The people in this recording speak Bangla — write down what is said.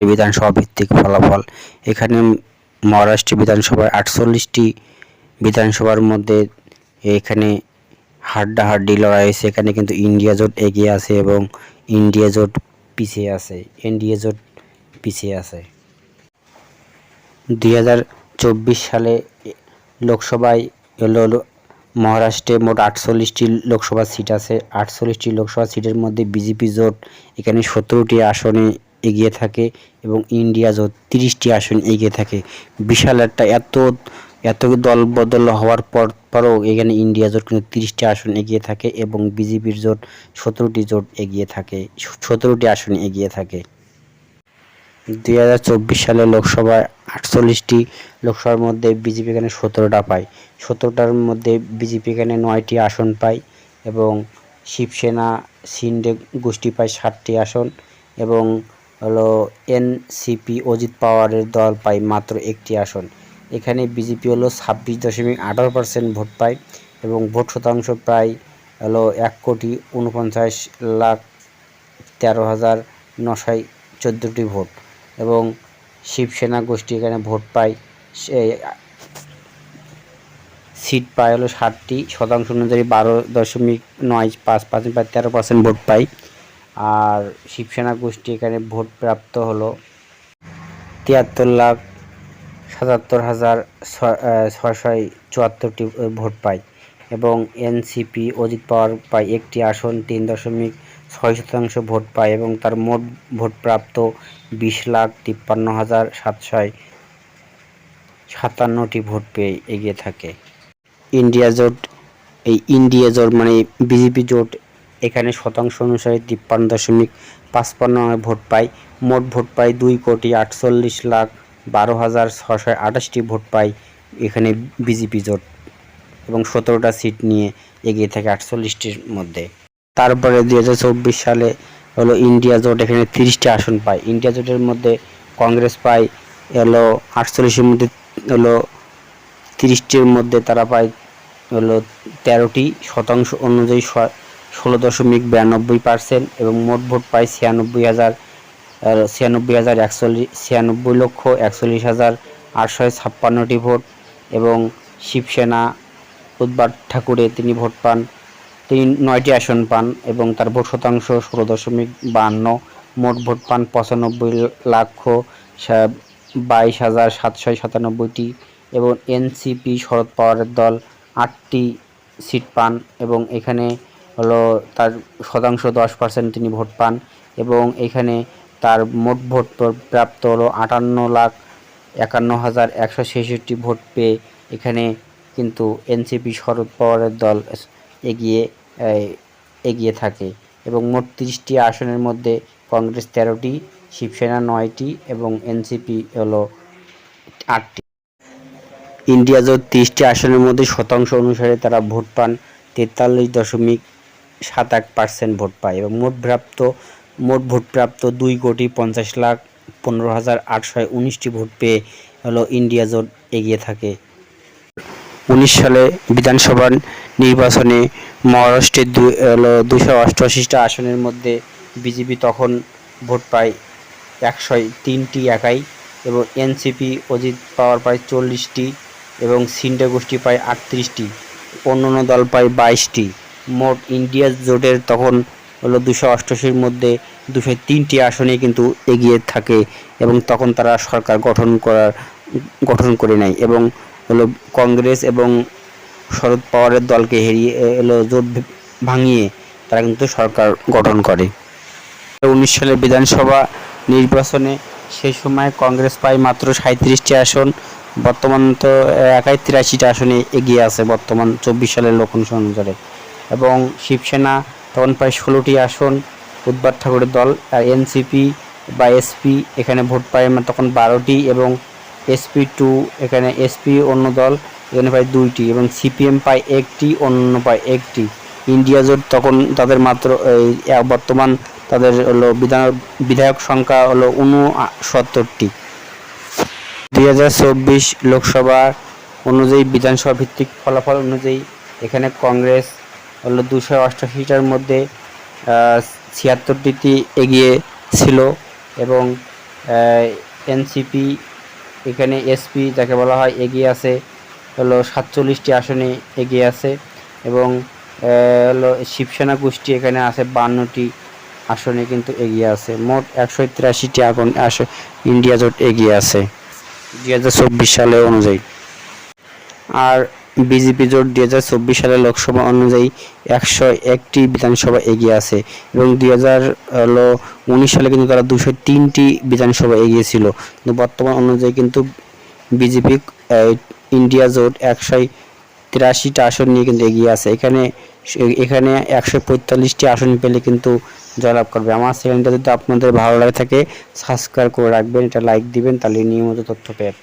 বিধানসভা ভিত্তিক ফলাফল। এখানে মহারাষ্ট্র বিধানসভায় 48টি বিধানসভার মধ্যে এখানে হাড্ডাহাড্ডি লড়াই হয়েছে। এখানে কিন্তু ইন্ডিয়া জোট এগিয়ে আছে এবং ইন্ডিয়া জোট পিছিয়ে আছে, এনডিএ জোট পিছিয়ে আছে। 2024 সালে লোকসভায় মহারাষ্ট্রে মোট 48টি লোকসভা সিট আছে। 48টি লোকসভা সিটের মধ্যে বিজেপি জোট এখানে 17টি আসনে এগিয়ে থাকে এবং ইন্ডিয়া জোট 30টি আসন এগিয়ে থাকে। বিশাল একটা এত দল বদল হওয়ার পরও এখানে ইন্ডিয়া জোট কিন্তু 30টি আসন এগিয়ে থাকে এবং বিজেপির জোট 17টি আসন এগিয়ে থাকে। 2024 সালে লোকসভায় 48টি লোকসভার মধ্যে বিজেপি এখানে 17টা পায়। 17টার মধ্যে বিজেপি এখানে 9টি আসন পায় এবং শিবসেনা শিন্ডে গোষ্ঠী পায় 7টি আসন এবং এনসিপি অজিত পাওয়ারের দল পায় মাত্র 1টি আসন। এখানে বিজেপি 26.18% ভোট পায় এবং ভোট শতাংশ প্রায় 1,49,13,914টি ভোট এবং শিবসেনা গোষ্ঠী এখানে ভোট পায়, সিট পায় 7টি, শতাংশ অনুযায়ী 12.95% প্রায় 13% ভোট পায়। আর শিবসেনা গোষ্ঠী এখানে ভোট প্রাপ্ত হলো 73,77,674টি ভোট পায় এবং এনসিপি অজিত পাওয়ার পায় 1টি আসন 3.6% ভোট পায় এবং তার মোট ভোট প্রাপ্ত 20,53,757টি ভোট পেয়ে এগিয়ে থাকে। ইন্ডিয়া জোট মানে বিজেপি জোট এখানে শতাংশ অনুসারে 53.55 ভোট পায়। মোট ভোট পায় 2,48,12,628টি ভোট পায় এখানে বিজেপি জোট এবং 17টা সিট নিয়ে এগিয়ে থাকে 48টির মধ্যে। তারপরে 2024 সালে ইন্ডিয়া জোট এখানে 30টি আসন পায়। ইন্ডিয়া জোটের মধ্যে কংগ্রেস পায় 48-এর মধ্যে 30টির মধ্যে তারা পায় 13টি, শতাংশ অনুযায়ী 16.92% এবং মোট ভোট পায় 96,41,856টি ভোট এবং শিবসেনা উদ্ধব ঠাকুরে তিনি ভোট পান, তিনি 9টি আসন পান এবং তার ভোট শতাংশ 16.52, মোট ভোট পান 95,22,797টি এবং এনসিপি শরদ পাওয়ারের দল 8টি সিট পান এবং এখানে তার শতাংশ 10% তিনি ভোট পান এবং এখানে তার মোট ভোট প্রাপ্ত 58,51,166টি ভোট পেয়ে এখানে কিন্তু এনসিপি শরদ পাওয়ারের দল এগিয়ে থাকে এবং মোট 30টি আসনের মধ্যে কংগ্রেস 13টি, শিবসেনা 9টি এবং এনসিপি 8টি। ইন্ডিয়া জোট 30টি আসনের মধ্যে শতাংশ অনুসারে তারা ভোট পান 43.71% ভোট পায় এবং মোট ভোট প্রাপ্ত 2,50,15,819টি ভোট পেয়ে ইন্ডিয়া জোট এগিয়ে থাকে। 19 সালে বিধানসভা নির্বাচনে মহারাষ্ট্রের 288টা আসনের মধ্যে বিজেপি তখন ভোট পায় 103টি একাই এবং এনসিপি অজিত পাওয়ার পায় 40টি এবং শিন্ডে গোষ্ঠী পায় 38টি, অন্যান্য দল পায় 22টি। মোট ইন্ডিয়া জোটের তখন 288-র মধ্যে 203টি আসনে কিন্তু এগিয়ে থাকে এবং তখন তারা সরকার গঠন করে নেয় এবং কংগ্রেস এবং শরদ পাওয়ারের দলকে হারিয়ে জোট ভাঙিয়ে তারা কিন্তু সরকার গঠন করে। 19 সালের বিধানসভা নির্বাচনে সেই সময় কংগ্রেস পায় মাত্র 37টি আসন, বর্তমান তো একাই 83টা আসনে এগিয়ে আছে বর্তমান 24 সালের লক্ষণ অনুসারে এবং শিবসেনা তখন পায় 16টি আসন, উদ্ধব ঠাকুরের দল। আর এনসিপি বা এসপি এখানে ভোট পায় তখন 12টি এবং SP2 এখানে এসপি অন্য দল এখানে পায় 2টি এবং সিপিএম পায় 1টি, অন্য পায় 1টি। ইন্ডিয়া জোট তখন তাদের মাত্র বর্তমান তাদের বিধায়ক সংখ্যা 69টি। 2024 লোকসভা অনুযায়ী বিধানসভা ভিত্তিক ফলাফল অনুযায়ী এখানে কংগ্রেস 288টার মধ্যে 76টিতে এগিয়ে ছিল এবং এনসিপি এখানে এসপি যাকে বলা হয় এগিয়ে আছে হলো 47টি আসনে এগিয়ে আছে এবং হলো শিবসেনা গোষ্ঠী এখানে আছে 52টি আসনে কিন্তু এগিয়ে আছে। মোট 183টি আসন ইন্ডিয়া জোট এগিয়ে আছে 2024 সালে অনুযায়ী। আর বিজেপি জোট 2024 সালে লোকসভা অনুযায়ী 101টি বিধানসভা এগিয়ে আছে এবং 2019 সালে কিন্তু তারা 203টি বিধানসভা এগিয়ে ছিল। কিন্তু বর্তমান অনুযায়ী কিন্তু বিজেপি ইন্ডিয়া জোট 183টা আসন নিয়ে কিন্তু এগিয়ে আছে। এখানে 145টি আসন পেলে কিন্তু জয়লাভ করবে। আমার চ্যানেলটা যদি আপনাদের ভালো লাগে থাকে সাবস্ক্রাইব করে রাখবেন, এটা লাইক দিবেন, তাহলে নিয়মিত তথ্য পেয়ে